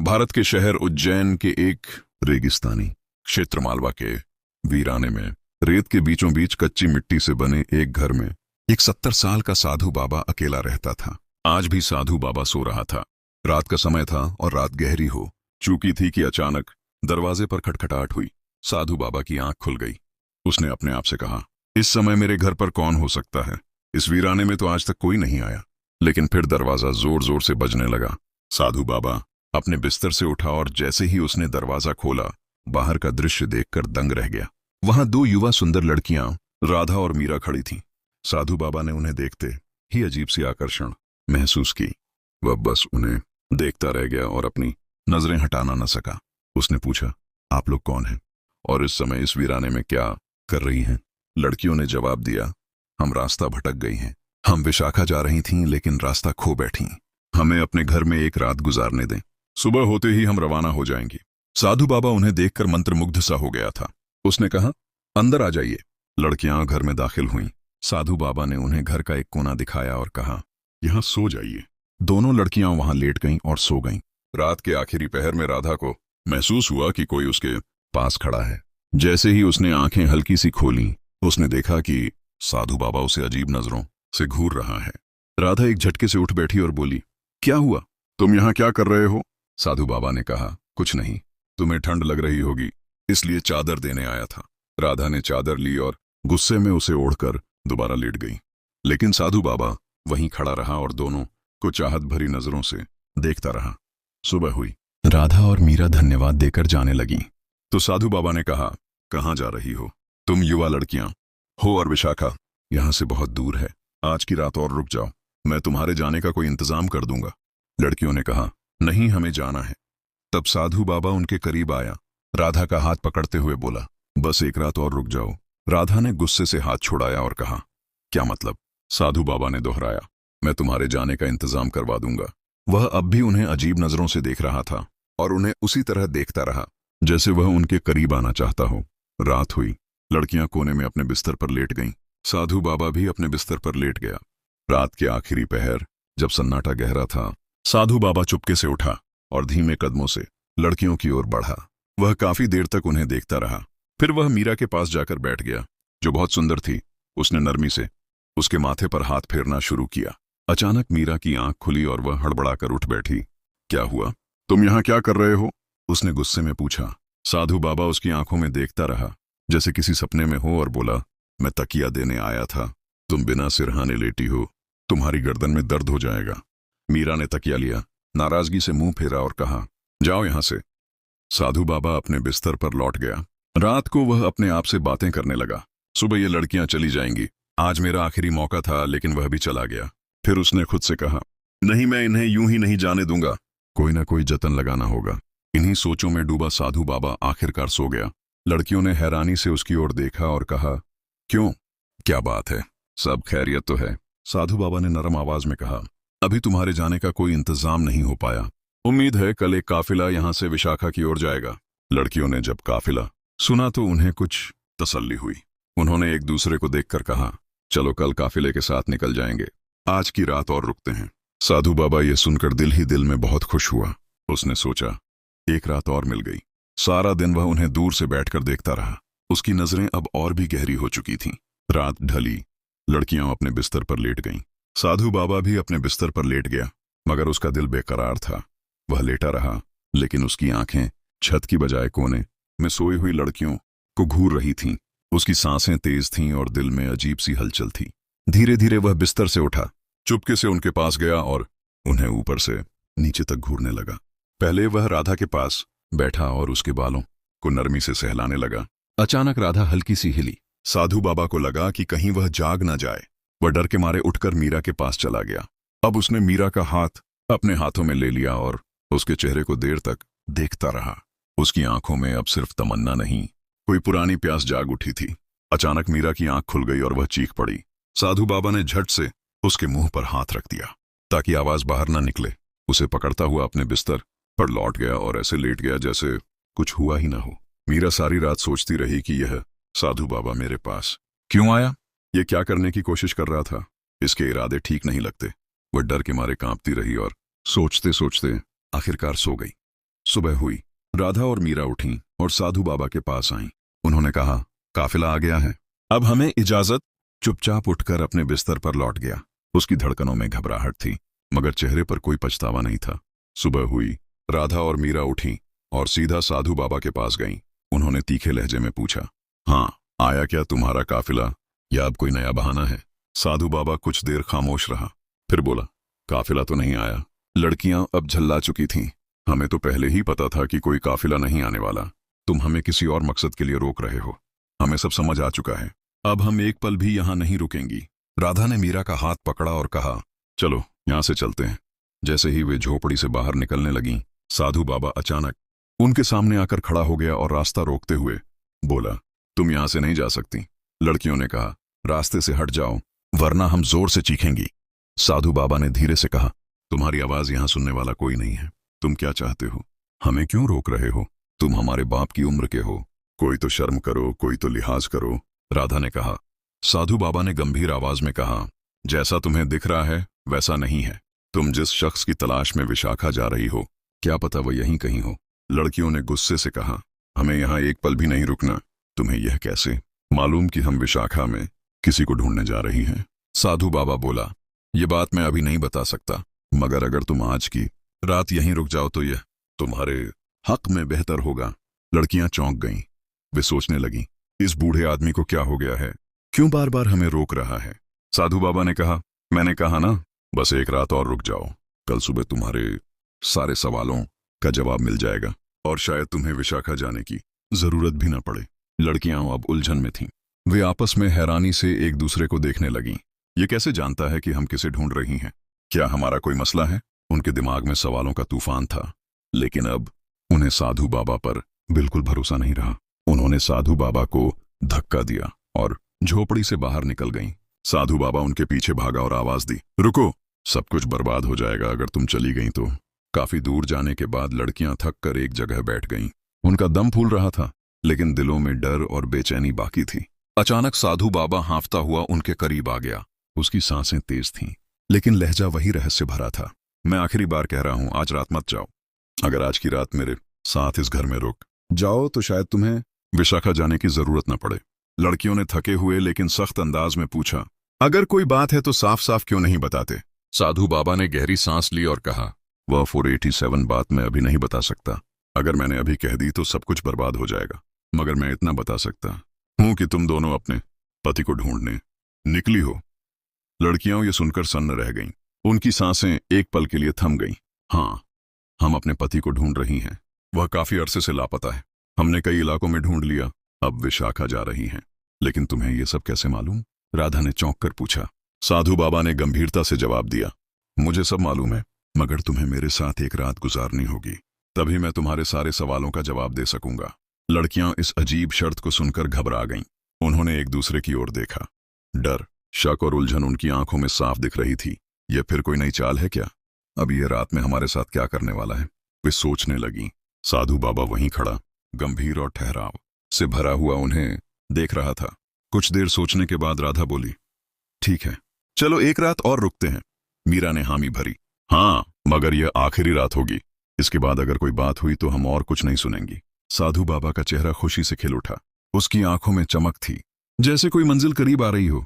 भारत के शहर उज्जैन के एक रेगिस्तानी क्षेत्र मालवा के वीराने में रेत के बीचों बीच कच्ची मिट्टी से बने एक घर में एक 70 साल का साधु बाबा अकेला रहता था। आज भी साधु बाबा सो रहा था। रात का समय था और रात गहरी हो चुकी थी कि अचानक दरवाजे पर खटखटाहट हुई। साधु बाबा की आंख खुल गई। उसने अपने आप से कहा, इस समय मेरे घर पर कौन हो सकता है? इस वीराने में तो आज तक कोई नहीं आया। लेकिन फिर दरवाजा जोर जोर से बजने लगा। साधु बाबा अपने बिस्तर से उठा और जैसे ही उसने दरवाजा खोला, बाहर का दृश्य देखकर दंग रह गया। वहां दो युवा सुंदर लड़कियां राधा और मीरा खड़ी थीं। साधु बाबा ने उन्हें देखते ही अजीब सी आकर्षण महसूस की। वह बस उन्हें देखता रह गया और अपनी नजरें हटाना न सका। उसने पूछा, आप लोग कौन हैं और इस समय इस वीराने में क्या कर रही हैं? लड़कियों ने जवाब दिया, हम रास्ता भटक गई हैं। हम विशाखा जा रही थीं लेकिन रास्ता खो बैठी। हमें अपने घर में एक रात गुजारने दें, सुबह होते ही हम रवाना हो जाएंगी। साधु बाबा उन्हें देखकर मंत्रमुग्ध सा हो गया था। उसने कहा, अंदर आ जाइए। लड़कियां घर में दाखिल हुईं। साधु बाबा ने उन्हें घर का एक कोना दिखाया और कहा, यहां सो जाइए। दोनों लड़कियां वहां लेट गईं और सो गईं। रात के आखिरी पहर में राधा को महसूस हुआ कि कोई उसके पास खड़ा है। जैसे ही उसने आंखें हल्की सी खोलीं, उसने देखा कि साधु बाबा उसे अजीब नजरों से घूर रहा है। राधा एक झटके से उठ बैठी और बोली, क्या हुआ? तुम यहां क्या कर रहे हो? साधु बाबा ने कहा, कुछ नहीं, तुम्हें ठंड लग रही होगी इसलिए चादर देने आया था। राधा ने चादर ली और गुस्से में उसे ओढ़कर दोबारा लेट गई। लेकिन साधु बाबा वहीं खड़ा रहा और दोनों को चाहत भरी नजरों से देखता रहा। सुबह हुई। राधा और मीरा धन्यवाद देकर जाने लगी तो साधु बाबा ने कहा, कहाँ जा रही हो? तुम युवा लड़कियां हो और विशाखा यहां से बहुत दूर है। आज की रात और रुक जाओ, मैं तुम्हारे जाने का कोई इंतजाम कर दूंगा। लड़कियों ने कहा, नहीं, हमें जाना है। तब साधु बाबा उनके करीब आया। राधा का हाथ पकड़ते हुए बोला, बस एक रात और रुक जाओ। राधा ने गुस्से से हाथ छुड़ाया और कहा, क्या मतलब? साधु बाबा ने दोहराया, मैं तुम्हारे जाने का इंतजाम करवा दूंगा। वह अब भी उन्हें अजीब नजरों से देख रहा था और उन्हें उसी तरह देखता रहा जैसे वह उनके करीब आना चाहता हो। रात हुई। लड़कियां कोने में अपने बिस्तर पर लेट गईं। साधु बाबा भी अपने बिस्तर पर लेट गया। रात के आखिरी पहर जब सन्नाटा गहरा था, साधु बाबा चुपके से उठा और धीमे कदमों से लड़कियों की ओर बढ़ा। वह काफी देर तक उन्हें देखता रहा। फिर वह मीरा के पास जाकर बैठ गया, जो बहुत सुंदर थी। उसने नरमी से उसके माथे पर हाथ फेरना शुरू किया। अचानक मीरा की आंख खुली और वह हड़बड़ाकर उठ बैठी। क्या हुआ? तुम यहां क्या कर रहे हो? उसने गुस्से में पूछा। साधु बाबा उसकी आंखों में देखता रहा जैसे किसी सपने में हो और बोला, मैं तकिया देने आया था। तुम बिना सिरहाने लेटी हो, तुम्हारी गर्दन में दर्द हो जाएगा। मीरा ने तकिया लिया, नाराजगी से मुंह फेरा और कहा, जाओ यहां से। साधु बाबा अपने बिस्तर पर लौट गया। रात को वह अपने आप से बातें करने लगा। सुबह ये लड़कियां चली जाएंगी। आज मेरा आखिरी मौका था लेकिन वह भी चला गया। फिर उसने खुद से कहा, नहीं, मैं इन्हें यूं ही नहीं जाने दूंगा। कोई ना कोई जतन लगाना होगा। इन्हीं सोचों में डूबा साधु बाबा आखिरकार सो गया। लड़कियों ने हैरानी से उसकी ओर देखा और कहा, क्यों, क्या बात है? सब खैरियत तो है? साधु बाबा ने नरम आवाज में कहा, अभी तुम्हारे जाने का कोई इंतजाम नहीं हो पाया। उम्मीद है कल एक काफिला यहां से विशाखा की ओर जाएगा। लड़कियों ने जब काफिला सुना तो उन्हें कुछ तसल्ली हुई। उन्होंने एक दूसरे को देखकर कहा, चलो कल काफिले के साथ निकल जाएंगे। आज की रात और रुकते हैं। साधु बाबा ये सुनकर दिल ही दिल में बहुत खुश हुआ। उसने सोचा, एक रात और मिल गई। सारा दिन वह उन्हें दूर से बैठकर देखता रहा। उसकी नजरें अब और भी गहरी हो चुकी थीं। रात ढली। लड़कियां अपने बिस्तर पर लेट गईं। साधु बाबा भी अपने बिस्तर पर लेट गया, मगर उसका दिल बेकरार था। वह लेटा रहा, लेकिन उसकी आंखें छत की बजाय कोने में सोई हुई लड़कियों को घूर रही थीं। उसकी सांसें तेज थीं और दिल में अजीब सी हलचल थी। धीरे धीरे वह बिस्तर से उठा, चुपके से उनके पास गया और उन्हें ऊपर से नीचे तक घूरने लगा। पहले वह राधा के पास बैठा और उसके बालों को नरमी से सहलाने लगा। अचानक राधा हल्की सी हिली। साधु बाबा को लगा कि कहीं वह जाग न जाए। वह डर के मारे उठकर मीरा के पास चला गया। अब उसने मीरा का हाथ अपने हाथों में ले लिया और उसके चेहरे को देर तक देखता रहा। उसकी आंखों में अब सिर्फ तमन्ना नहीं, कोई पुरानी प्यास जाग उठी थी। अचानक मीरा की आंख खुल गई और वह चीख पड़ी। साधु बाबा ने झट से उसके मुंह पर हाथ रख दिया ताकि आवाज बाहर न निकले। उसे पकड़ता हुआ अपने बिस्तर पर लौट गया और ऐसे लेट गया जैसे कुछ हुआ ही न हो। मीरा सारी रात सोचती रही कि यह साधु बाबा मेरे पास क्यों आया? ये क्या करने की कोशिश कर रहा था? इसके इरादे ठीक नहीं लगते। वह डर के मारे कांपती रही और सोचते सोचते आखिरकार सो गई। सुबह हुई। राधा और मीरा उठी और साधु बाबा के पास आईं। उन्होंने कहा, काफिला आ गया है, अब हमें इजाजत। चुपचाप उठकर अपने बिस्तर पर लौट गया। उसकी धड़कनों में घबराहट थी, मगर चेहरे पर कोई पछतावा नहीं था। सुबह हुई, राधा और मीरा उठी और सीधा साधु बाबा के पास गईं। उन्होंने तीखे लहजे में पूछा, हाँ, आया क्या तुम्हारा काफिला, या अब कोई नया बहाना है? साधु बाबा कुछ देर खामोश रहा, फिर बोला, काफिला तो नहीं आया। लड़कियां अब झल्ला चुकी थीं। हमें तो पहले ही पता था कि कोई काफिला नहीं आने वाला। तुम हमें किसी और मकसद के लिए रोक रहे हो। हमें सब समझ आ चुका है। अब हम एक पल भी यहां नहीं रुकेंगी। राधा ने मीरा का हाथ पकड़ा और कहा, चलो यहां से चलते हैं। जैसे ही वे झोपड़ी से बाहर निकलने लगीं, साधु बाबा अचानक उनके सामने आकर खड़ा हो गया और रास्ता रोकते हुए बोला, तुम यहां से नहीं जा सकती। लड़कियों ने कहा, रास्ते से हट जाओ वरना हम जोर से चीखेंगी। साधु बाबा ने धीरे से कहा, तुम्हारी आवाज यहां सुनने वाला कोई नहीं है। तुम क्या चाहते हो? हमें क्यों रोक रहे हो? तुम हमारे बाप की उम्र के हो। कोई तो शर्म करो, कोई तो लिहाज करो। राधा ने कहा। साधु बाबा ने गंभीर आवाज में कहा, जैसा तुम्हें दिख रहा है वैसा नहीं है। तुम जिस शख्स की तलाश में विशाखा जा रही हो, क्या पता वो यहीं कहीं हो। लड़कियों ने गुस्से से कहा, हमें यहाँ एक पल भी नहीं रुकना। तुम्हें यह कैसे मालूम कि हम विशाखा में किसी को ढूंढने जा रही हैं? साधु बाबा बोला, ये बात मैं अभी नहीं बता सकता, मगर अगर तुम आज की रात यहीं रुक जाओ तो यह तुम्हारे हक में बेहतर होगा। लड़कियां चौंक गईं। वे सोचने लगीं, इस बूढ़े आदमी को क्या हो गया है, क्यों बार बार हमें रोक रहा है? साधु बाबा ने कहा, मैंने कहा ना, बस एक रात और रुक जाओ। कल सुबह तुम्हारे सारे सवालों का जवाब मिल जाएगा और शायद तुम्हें विशाखा जाने की जरूरत भी न पड़े। लड़कियां अब उलझन में थीं। वे आपस में हैरानी से एक दूसरे को देखने लगीं। ये कैसे जानता है कि हम किसे ढूंढ रही हैं? क्या हमारा कोई मसला है? उनके दिमाग में सवालों का तूफान था, लेकिन अब उन्हें साधु बाबा पर बिल्कुल भरोसा नहीं रहा। उन्होंने साधु बाबा को धक्का दिया और झोपड़ी से बाहर निकल गईं। साधु बाबा उनके पीछे भागा और आवाज दी, रुको, सब कुछ बर्बाद हो जाएगा अगर तुम चली गईं तो। काफी दूर जाने के बाद लड़कियां थक कर एक जगह बैठ गईं। उनका दम फूल रहा था, लेकिन दिलों में डर और बेचैनी बाकी थी। अचानक साधु बाबा हांफता हुआ उनके करीब आ गया। उसकी सांसें तेज थीं, लेकिन लहजा वही रहस्य भरा था। मैं आखिरी बार कह रहा हूं, आज रात मत जाओ। अगर आज की रात मेरे साथ इस घर में रुक जाओ तो शायद तुम्हें विशाखा जाने की जरूरत न पड़े। लड़कियों ने थके हुए लेकिन सख्त अंदाज में पूछा, अगर कोई बात है तो साफ साफ क्यों नहीं बताते? साधु बाबा ने गहरी सांस ली और कहा, वह 487 बात मैं अभी नहीं बता सकता। अगर मैंने अभी कह दी तो सब कुछ बर्बाद हो जाएगा, मगर मैं इतना बता सकता हूं कि तुम दोनों अपने पति को ढूंढने निकली हो। लड़कियां ये सुनकर सन्न रह गईं। उनकी सांसें एक पल के लिए थम गईं। हाँ, हम अपने पति को ढूंढ रही हैं। वह काफी अरसे से लापता है। हमने कई इलाकों में ढूंढ लिया, अब विशाखा जा रही हैं। लेकिन तुम्हें ये सब कैसे मालूम? राधा ने चौंक कर पूछा। साधु बाबा ने गंभीरता से जवाब दिया, मुझे सब मालूम है, मगर तुम्हें मेरे साथ एक रात गुजारनी होगी, तभी मैं तुम्हारे सारे सवालों का जवाब दे सकूंगा। लड़कियां इस अजीब शर्त को सुनकर घबरा गईं। उन्होंने एक दूसरे की ओर देखा। डर, शक और उलझन उनकी आंखों में साफ दिख रही थी। यह फिर कोई नई चाल है क्या? अब ये रात में हमारे साथ क्या करने वाला है? वे सोचने लगीं। साधु बाबा वहीं खड़ा, गंभीर और ठहराव से भरा हुआ उन्हें देख रहा था। कुछ देर सोचने के बाद राधा बोली, ठीक है, चलो एक रात और रुकते हैं। मीरा ने हामी भरी, हाँ, मगर यह आखिरी रात होगी। इसके बाद अगर कोई बात हुई तो हम और कुछ नहीं सुनेंगी। साधु बाबा का चेहरा खुशी से खिल उठा। उसकी आंखों में चमक थी, जैसे कोई मंजिल करीब आ रही हो।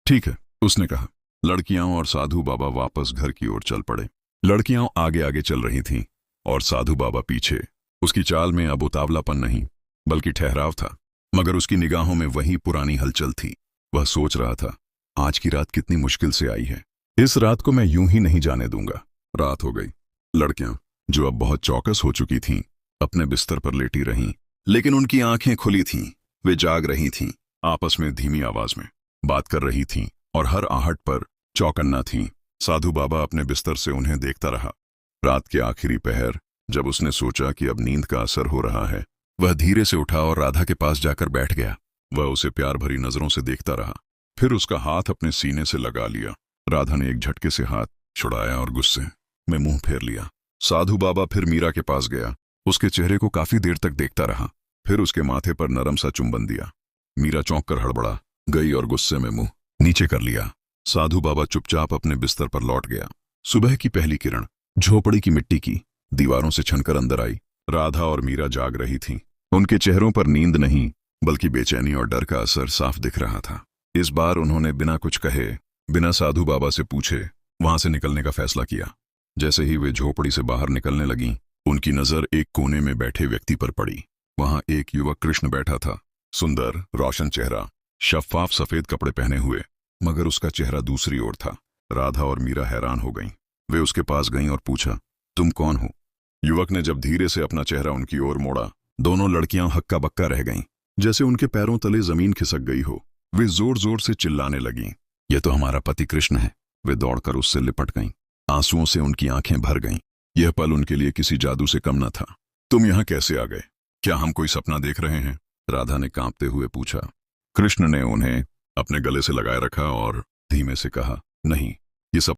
ठीक है, उसने कहा। लड़कियां और साधु बाबा वापस घर की ओर चल पड़े। लड़कियां आगे आगे चल रही थीं और साधु बाबा पीछे। उसकी चाल में अब उतावलापन नहीं, बल्कि ठहराव था, मगर उसकी निगाहों में वही पुरानी हलचल थी। वह सोच रहा था, आज की रात कितनी मुश्किल से आई है। इस रात को मैं यूं ही नहीं जाने दूंगा। रात हो गई। लड़कियां, जो अब बहुत चौकस हो चुकी थीं, अपने बिस्तर पर लेटी रहीं, लेकिन उनकी आंखें खुली थीं। वे जाग रही थीं, आपस में धीमी आवाज में बात कर रही थीं और हर आहट पर चौकन्ना थीं। साधु बाबा अपने बिस्तर से उन्हें देखता रहा। रात के आखिरी पहर, जब उसने सोचा कि अब नींद का असर हो रहा है, वह धीरे से उठा और राधा के पास जाकर बैठ गया। वह उसे प्यार भरी नजरों से देखता रहा, फिर उसका हाथ अपने सीने से लगा लिया। राधा ने एक झटके से हाथ छुड़ाया और गुस्से में मुंह फेर लिया। साधु बाबा फिर मीरा के पास गया। उसके चेहरे को काफी देर तक देखता रहा, फिर उसके माथे पर नरम सा चुंबन दिया। मीरा चौंक कर हड़बड़ा गई और गुस्से में मुंह नीचे कर लिया। साधु बाबा चुपचाप अपने बिस्तर पर लौट गया। सुबह की पहली किरण झोपड़ी की मिट्टी की दीवारों से छनकर अंदर आई। राधा और मीरा जाग रही थीं। उनके चेहरों पर नींद नहीं बल्कि बेचैनी और डर का असर साफ दिख रहा था। इस बार उन्होंने बिना कुछ कहे, बिना साधु बाबा से पूछे वहां से निकलने का फैसला किया। जैसे ही वे झोपड़ी से बाहर निकलने लगीं, उनकी नजर एक कोने में बैठे व्यक्ति पर पड़ी। वहां एक युवक कृष्ण बैठा था, सुंदर रोशन चेहरा, शफ्फाफ सफेद कपड़े पहने हुए, मगर उसका चेहरा दूसरी ओर था। राधा और मीरा हैरान हो गईं। वे उसके पास गईं और पूछा, तुम कौन हो? युवक ने जब धीरे से अपना चेहरा उनकी ओर मोड़ा, दोनों लड़कियां हक्का बक्का रह गईं, जैसे उनके पैरों तले जमीन खिसक गई हो। वे जोर जोर से चिल्लाने लगीं, यह तो हमारा पति कृष्ण है। वे दौड़कर उससे लिपट गईं। आंसुओं से उनकी आंखें भर गईं। यह पल उनके लिए किसी जादू से कम न था। तुम यहां कैसे आ गए? क्या हम कोई सपना देख रहे हैं? राधा ने कांपते हुए पूछा। कृष्ण ने उन्हें अपने गले से लगाए रखा और धीमे से कहा, नहीं,